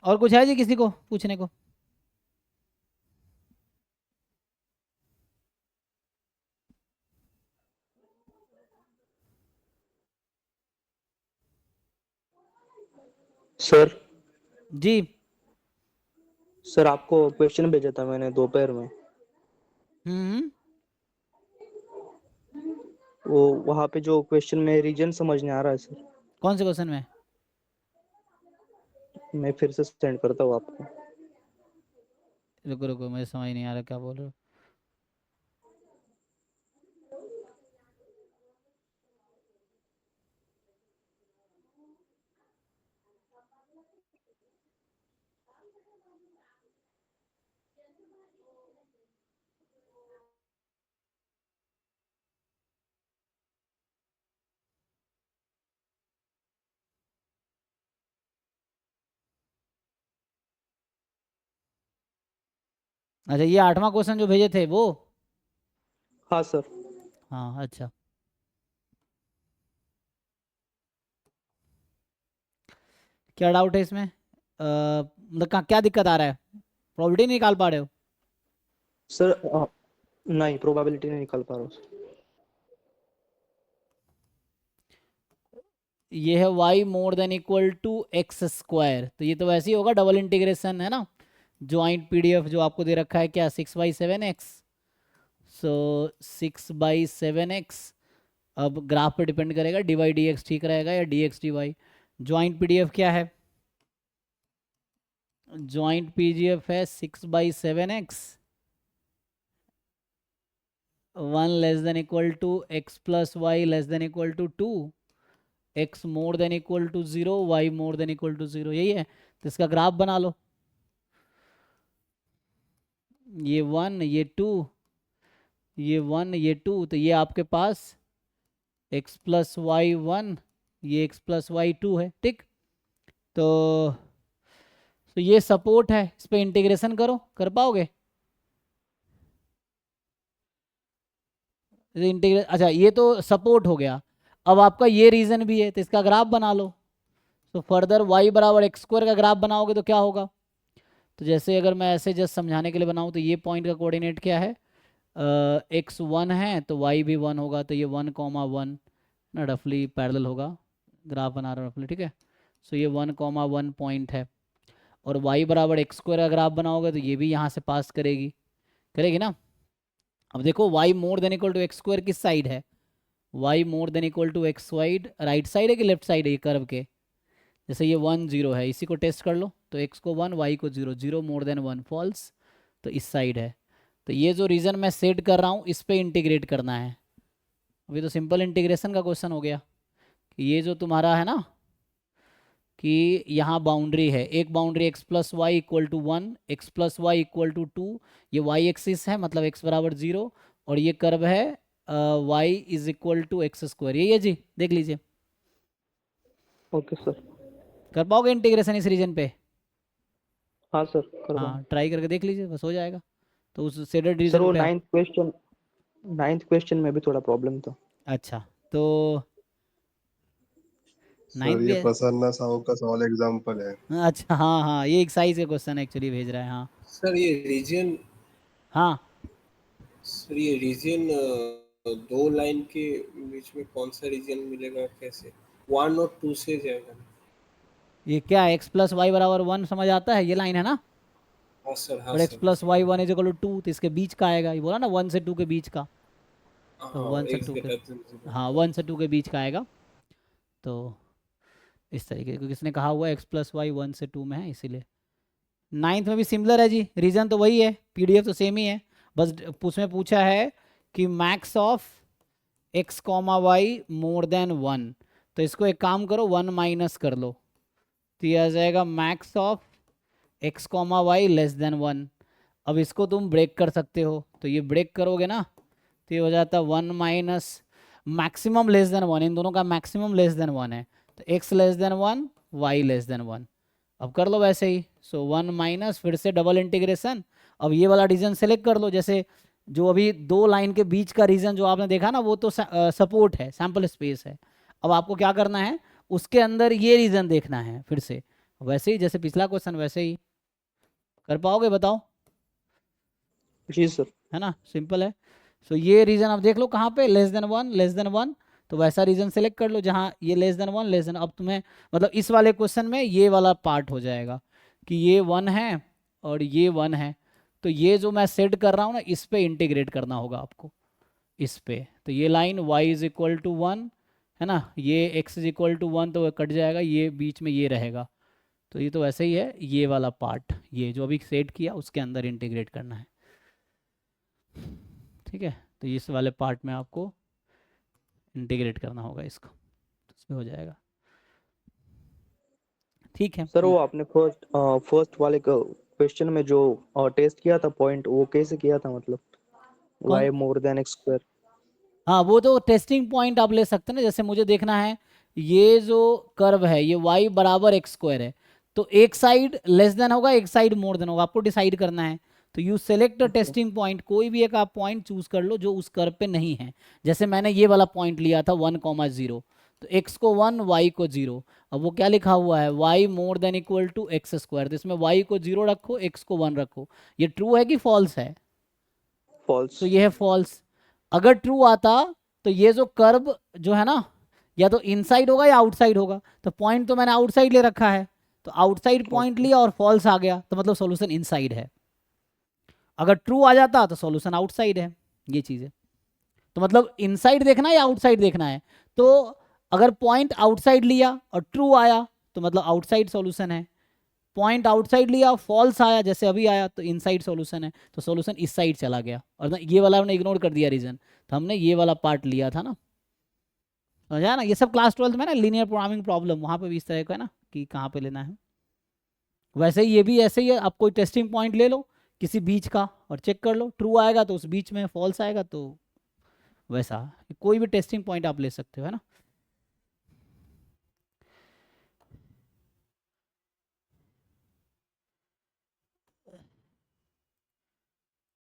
और कुछ है जी किसी को पूछने को? सर जी। सर आपको क्वेश्चन भेजा था मैंने दोपहर में, हम्म। वो वहाँ पे जो क्वेश्चन में रीजन समझ नहीं आ रहा है सर। कौन से क्वेश्चन में? मैं फिर से सेंड करता हूँ आपको। रुको रुको, मुझे समझ नहीं आ रहा क्या बोल रहे हो। अच्छा, ये 8वां क्वेश्चन जो भेजे थे वो? हाँ सर। हाँ अच्छा। क्या डाउट है इसमें? मतलब क्या दिक्कत आ रहा है? प्रोबेबिलिटी नहीं निकाल पा रहे हो? सर नहीं, प्रोबेबिलिटी नहीं निकाल पा रहा हूँ सर। ये है y more than equal to x square, तो ये तो वैसे ही होगा, डबल इंटीग्रेशन है ना। ज्वाइंट पीडीएफ जो आपको दे रखा है क्या, 6/7x। सो 6/7x। अब ग्राफ पे डिपेंड करेगा, dy dx ठीक रहेगा या dx dy। ज्वाइंट पीडीएफ क्या है? ज्वाइंट पीडीएफ है 6/7x, 1 < x + y < 2, x more than equal to 0, y more than equal to 0, यही है। तो इसका ग्राफ बना लो। ये 1 ये 2, ये 1 ये 2, तो ये आपके पास x + y 1, ये x + y 2 है, ठीक। तो ये सपोर्ट है, इस पे इंटीग्रेशन करो, कर पाओगे? अच्छा, ये तो सपोर्ट हो गया। अब आपका ये रीजन भी है, तो इसका ग्राफ बना लो। तो फर्दर y बराबर x² का ग्राफ बनाओगे तो क्या होगा? तो जैसे अगर मैं ऐसे जस्ट समझाने के लिए बनाऊं, तो ये पॉइंट का कोऑर्डिनेट क्या है? x 1 है तो y भी 1 होगा, तो ये 1,1 ना रफली पैरेलल होगा। ग्राफ बना रहा हूँ रफली, ठीक है। सो ये 1,1 पॉइंट है। और y बराबर x² का ग्राफ बनाओगे तो ये भी यहाँ से पास करेगी, करेगी ना। अब देखो y more than equal to x² किस साइड है? y more than equal to x side, right side है कि लेफ्ट साइड है ये कर्व के? जैसे ये 1 0 है, इसी को टेस्ट कर लो, तो x को 1 y को 0, 0 मोर देन 1 फॉल्स, तो इस साइड है। तो ये जो रीजन मैं सेट कर रहा हूँ इस पे इंटीग्रेट करना है। अभी तो सिंपल इंटीग्रेशन का क्वेश्चन हो गया कि ये जो तुम्हारा है ना, कि यहाँ बाउंड्री है, एक boundary x + y = 1, x + y = 2, ये y एक्सिस है मतलब x बराबर 0, और ये कर्व है y = x², यही है जी, देख लीजिए। Okay sir. कर पाओगे इंटीग्रेशन इस रीजन पे? हाँ सर, कर हाँ, पाऊँ। ट्राई करके देख लीजिए, बस हो जाएगा। तो उस शेडेड सर रीजन वो पे नाइन्थ क्वेश्चन में भी थोड़ा प्रॉब्लम था। अच्छा, तो सर 9th भी ये है? प्रसन्ना साहू का सवाल एग्जाम्पल है। अच्छा हाँ हाँ, ये एक्साइज का क्वेश्चन एक्चुअली भेज रहा है, हाँ। सर ये रीजन हाँ, सर ये रीजन दो लाइन के बीच में कौन सा रीजन मिलेगा, कैसे 1 और 2 से जाएगा? ये क्या x + y बराबर 1 समझ आता है, ये लाइन है ना। हाँ सर, हाँ और x सर, हाँ + सर। y 1 = 2, तो इसके बीच का आएगा, ये बोला ना 1 से 2 के बीच का। तो हाँ, 1 से एक 2 के, ग्रेटर देन हाँ 1 से 2 के बीच का आएगा। तो इस तरीके, क्योंकि इसने कहा हुआ x + y 1 से 2 में है, इसीलिए। 9th में भी सिमिलर है जी, रीजन तो वही है, पीडीएफ तो सेम ही है। बस उसमें पूछा है कि max of x, y more then 1, तो इसको एक काम करो, 1 माइनस कर लो, तो ये आ जाएगा max of x, y less than 1। अब इसको तुम ब्रेक कर सकते हो, तो ये ब्रेक करोगे ना, तो ये हो जाता है 1 माइनस मैक्सिमम लेस देन 1, इन दोनों का मैक्सिमम लेस देन 1 है, तो x less than 1, y less than 1। अब कर लो वैसे ही, सो 1 माइनस, फिर से डबल इंटीग्रेशन। अब ये वाला रीजन सेलेक्ट कर लो, जैसे जो अभी दो लाइन के बीच का रीजन जो आपने देखा ना, वो तो सपोर्ट है, सैम्पल स्पेस है। अब आपको क्या करना है, उसके अंदर ये रीजन देखना है फिर से, वैसे ही जैसे पिछला क्वेश्चन वैसे ही कर पाओगे, बताओ? जी सर। है ना, सिंपल है। सो ये रीजन आप देख लो कहाँ पे, less than one, less than one, तो वैसा रीजन सेलेक्ट कर लो जहाँ ये less than one, less than, अब तुम्हें मतलब इस वाले क्वेश्चन में ये वाला पार्ट हो जाएगा कि ये वन है और ये वन है, तो ये जो मैं सेट कर रहा हूँ ना इस पे इंटीग्रेट करना होगा आपको, इस पे। तो ये line y is equal to one है ना, ये x is equal to one, तो वो कट जाएगा, ये बीच में ये रहेगा, तो ये तो वैसे ही है, ये वाला पार्ट ये जो अभी सेट किया उसके अंदर इंटीग्रेट करना है, ठीक है। तो इस वाले पार्ट में आपको इंटीग्रेट करना होगा इसको, तो इसमें हो जाएगा, ठीक है। सर वो आपने फर्स्ट वाले क्वेश्चन में जो टेस्ट किया था पॉइंट, वो कैसे किया था, मतलब कौन? y more then x square? हाँ वो तो टेस्टिंग पॉइंट आप ले सकते हैं ना, जैसे मुझे देखना है ये जो कर्व है ये y बराबर एक्स स्क्वायर है, तो एक साइड लेस देन होगा एक साइड मोर देन होगा, आपको डिसाइड करना है। तो you select a testing point, कोई भी एक आप पॉइंट चूज कर लो जो उस कर्व पे नहीं है। जैसे मैंने ये वाला पॉइंट लिया था 1,0, तो x को 1 y को 0। अब वो क्या लिखा हुआ है, y more than equal to x square, तो इसमें y को 0 रखो, x को 1 रखो। ये ट्रू है कि फॉल्स है? फॉल्स। तो ये है फॉल्स। अगर ट्रू आता तो ये जो कर्व जो है ना या तो इनसाइड होगा या आउटसाइड होगा, तो पॉइंट तो मैंने आउटसाइड ले रखा है, तो आउटसाइड पॉइंट लिया और फॉल्स आ गया, तो मतलब सॉल्यूशन इनसाइड है। अगर ट्रू आ जाता तो सॉल्यूशन आउटसाइड है, ये चीज़ है। तो मतलब इनसाइड देखना है या आउटसाइड देखना है, तो अगर पॉइंट आउटसाइड लिया और ट्रू आया तो मतलब आउटसाइड सॉल्यूशन है, पॉइंट आउटसाइड लिया फॉल्स आया जैसे अभी आया तो इनसाइड सॉल्यूशन है, तो सॉल्यूशन इस साइड चला गया, और ना ये वाला हमने इग्नोर कर दिया रीजन, तो हमने ये वाला पार्ट लिया था ना, समझा ना। ये सब क्लास 12 में ना लीनियर प्रोग्रामिंग प्रॉब्लम, वहाँ पे भी इस तरह का है ना कि कहाँ पे लेना है। वैसे ही ये भी ऐसे ही है, आप कोई टेस्टिंग पॉइंट ले लो किसी बीच का और चेक कर लो, ट्रू आएगा तो उस बीच में, फॉल्स आएगा तो वैसा, कोई भी टेस्टिंग पॉइंट आप ले सकते हो, है ना।